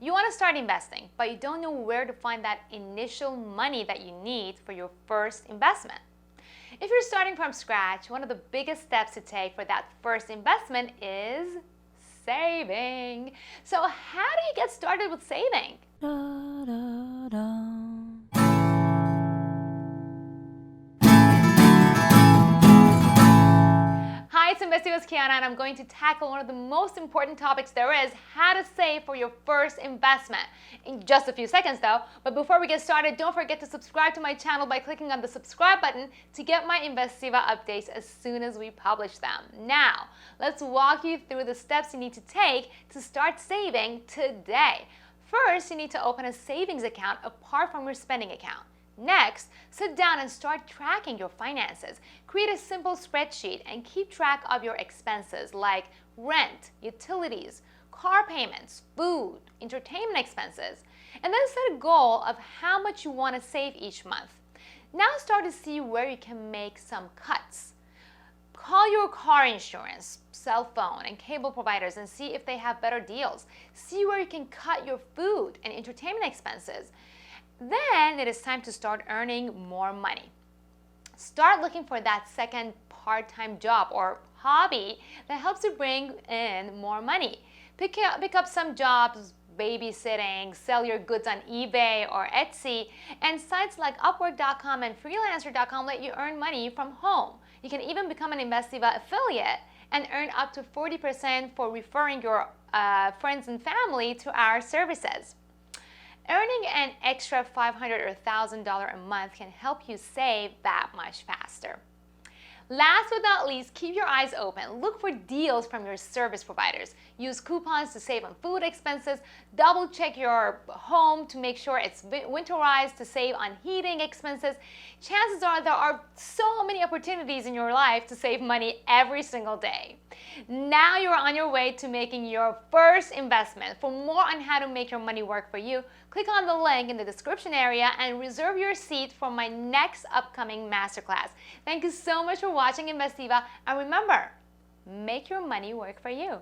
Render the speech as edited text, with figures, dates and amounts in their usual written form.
You want to start investing, but you don't know where to find that initial money that you need for your first investment. If you're starting from scratch, one of the biggest steps to take for that first investment is saving. So how do you get started with saving? Hi, it's Investiga's Kiana, and I'm going to tackle one of the most important topics there is, how to save for your first investment. In just a few seconds though, but before we get started, don't forget to subscribe to my channel by clicking on the subscribe button to get my Investiva updates as soon as we publish them. Now, let's walk you through the steps you need to take to start saving today. First, you need to open a savings account apart from your spending account. Next, sit down and start tracking your finances. Create a simple spreadsheet and keep track of your expenses like rent, utilities, car payments, food, entertainment expenses, and then set a goal of how much you want to save each month. Now start to see where you can make some cuts. Call your car insurance, cell phone, and cable providers and see if they have better deals. See where you can cut your food and entertainment expenses. Then it is time to start earning more money. Start looking for that second part-time job or hobby that helps you bring in more money. Pick up some jobs, babysitting, sell your goods on eBay or Etsy, and sites like Upwork.com and Freelancer.com let you earn money from home. You can even become an Investiva affiliate and earn up to 40% for referring your friends and family to our services. Earning an extra $500 or $1,000 a month can help you save that much faster. Last but not least, keep your eyes open. Look for deals from your service providers. Use coupons to save on food expenses. Double check your home to make sure it's winterized to save on heating expenses. Chances are there are so many opportunities in your life to save money every single day. Now you're on your way to making your first investment. For more on how to make your money work for you, click on the link in the description area and reserve your seat for my next upcoming masterclass. Thank you so much for watching Investiva, and remember, make your money work for you.